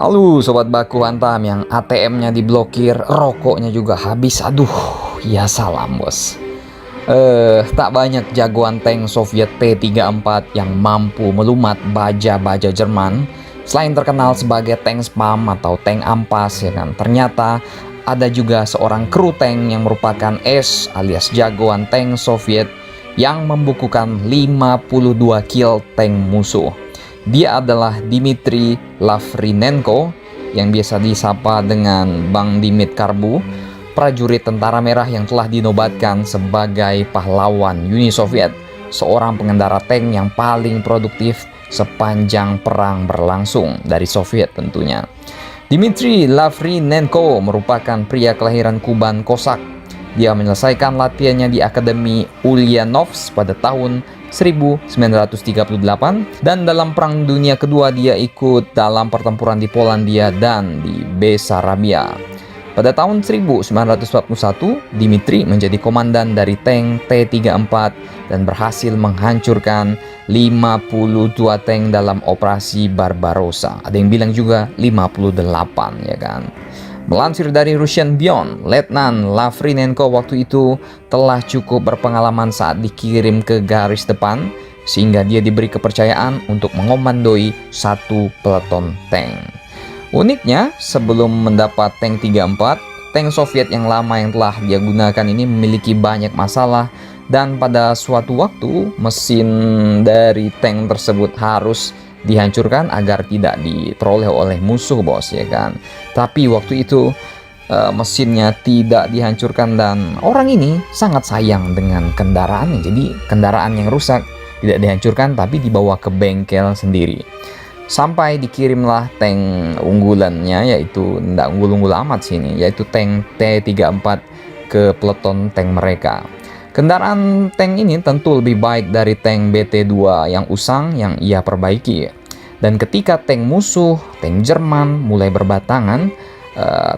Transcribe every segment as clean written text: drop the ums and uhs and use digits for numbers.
Halo Sobat Baku Hantam yang ATM-nya diblokir, rokoknya juga habis. Aduh, ya salam bos. Tak banyak jagoan tank Soviet T-34 yang mampu melumat baja-baja Jerman. Selain terkenal sebagai tank spam atau tank ampas, ya kan. Ternyata ada juga seorang kru tank yang merupakan ace alias jagoan tank Soviet yang membukukan 52 kill tank musuh. Dia adalah Dmitry Lavrinenko yang biasa disapa dengan Bang Dimit Karbu, prajurit tentara merah yang telah dinobatkan sebagai pahlawan Uni Soviet, seorang pengendara tank yang paling produktif sepanjang perang berlangsung dari Soviet tentunya. Dmitry Lavrinenko merupakan pria kelahiran Kuban Kosak. Dia menyelesaikan latihannya di Akademi Ulyanovsk pada tahun 1938 dan dalam Perang Dunia Kedua dia ikut dalam pertempuran di Polandia dan di Bessarabia. Pada tahun 1941, Dmitry menjadi komandan dari tank T-34 dan berhasil menghancurkan 52 tank dalam operasi Barbarossa. Ada yang bilang juga 58, ya kan. Melansir dari Russian Beyond, Letnan Lavrinenko waktu itu telah cukup berpengalaman saat dikirim ke garis depan, sehingga dia diberi kepercayaan untuk mengomandoi satu peleton tank. Uniknya, sebelum mendapat tank 34, tank Soviet yang lama yang telah dia gunakan ini memiliki banyak masalah, dan pada suatu waktu mesin dari tank tersebut harus dihancurkan agar tidak diperoleh oleh musuh bos, ya kan. Tapi waktu itu mesinnya tidak dihancurkan dan orang ini sangat sayang dengan kendaraannya. Jadi kendaraan yang rusak tidak dihancurkan tapi dibawa ke bengkel sendiri. Sampai dikirimlah tank unggulannya, yaitu tidak unggul-unggul amat sini, yaitu tank T-34 ke peleton tank mereka. Kendaraan tank ini tentu lebih baik dari tank BT-2 yang usang yang ia perbaiki. Dan ketika tank musuh, tank Jerman mulai berbatangan,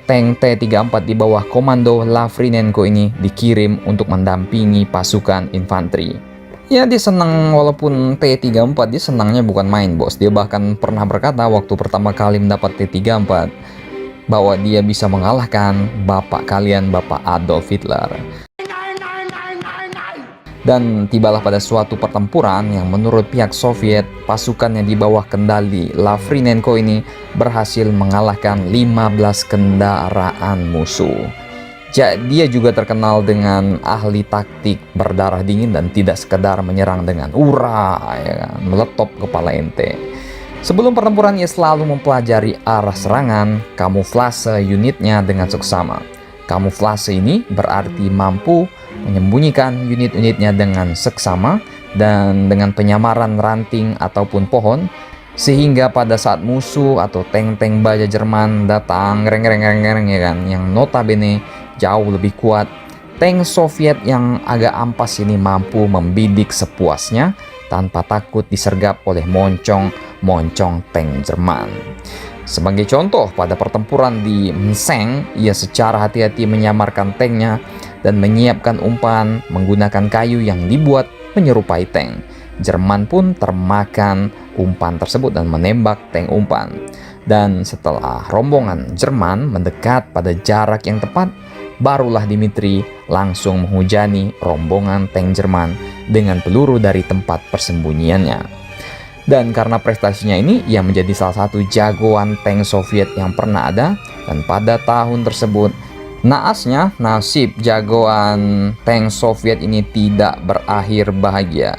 tank T-34 di bawah komando Lavrinenko ini dikirim untuk mendampingi pasukan infanteri. Ya, dia senang, walaupun T-34 dia senangnya bukan main bos. Dia bahkan pernah berkata waktu pertama kali mendapat T-34 bahwa dia bisa mengalahkan bapak kalian, Bapak Adolf Hitler. Dan tibalah pada suatu pertempuran yang menurut pihak Soviet, pasukannya di bawah kendali Lavrinenko ini berhasil mengalahkan 15 kendaraan musuh. Dia juga terkenal dengan ahli taktik berdarah dingin dan tidak sekedar menyerang dengan ura, ya kan, meletop kepala ente. Sebelum pertempuran ia selalu mempelajari arah serangan, kamuflase unitnya dengan seksama. Kamuflase ini berarti mampu menyembunyikan unit-unitnya dengan seksama dan dengan penyamaran ranting ataupun pohon, sehingga pada saat musuh atau tank-tank baja Jerman datang reng-reng ya kan, yang notabene jauh lebih kuat, tank Soviet yang agak ampas ini mampu membidik sepuasnya tanpa takut disergap oleh moncong-moncong tank Jerman. Sebagai contoh, pada pertempuran di Mseng, ia secara hati-hati menyamarkan tanknya dan menyiapkan umpan menggunakan kayu yang dibuat menyerupai tank. Jerman pun termakan umpan tersebut dan menembak tank umpan. Dan setelah rombongan Jerman mendekat pada jarak yang tepat, barulah Dmitry langsung menghujani rombongan tank Jerman dengan peluru dari tempat persembunyiannya. Dan karena prestasinya ini, ia menjadi salah satu jagoan tank Soviet yang pernah ada. Dan pada tahun tersebut, naasnya nasib jagoan tank Soviet ini tidak berakhir bahagia.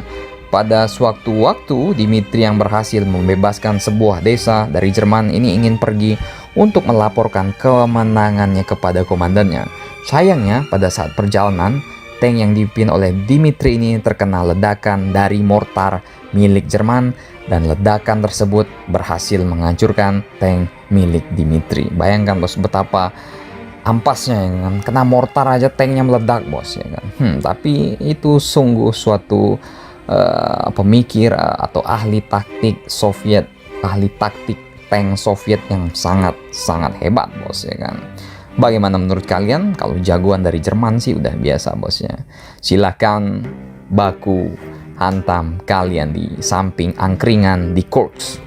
Pada suatu waktu, Dmitry yang berhasil membebaskan sebuah desa dari Jerman ini ingin pergi untuk melaporkan kemenangannya kepada komandannya. Sayangnya, pada saat perjalanan, tank yang dipimpin oleh Dmitry ini terkena ledakan dari mortar milik Jerman, dan ledakan tersebut berhasil menghancurkan tank milik Dmitry. Bayangkan bos betapa ampasnya, ya kan? Kena mortar aja tanknya meledak bos, ya kan. Tapi itu sungguh suatu pemikir atau ahli taktik Soviet, ahli taktik tank Soviet yang sangat hebat bos, ya kan. Bagaimana menurut kalian? Kalau jagoan dari Jerman sih udah biasa bosnya. Silahkan baku hantam kalian di samping angkringan di Kursk.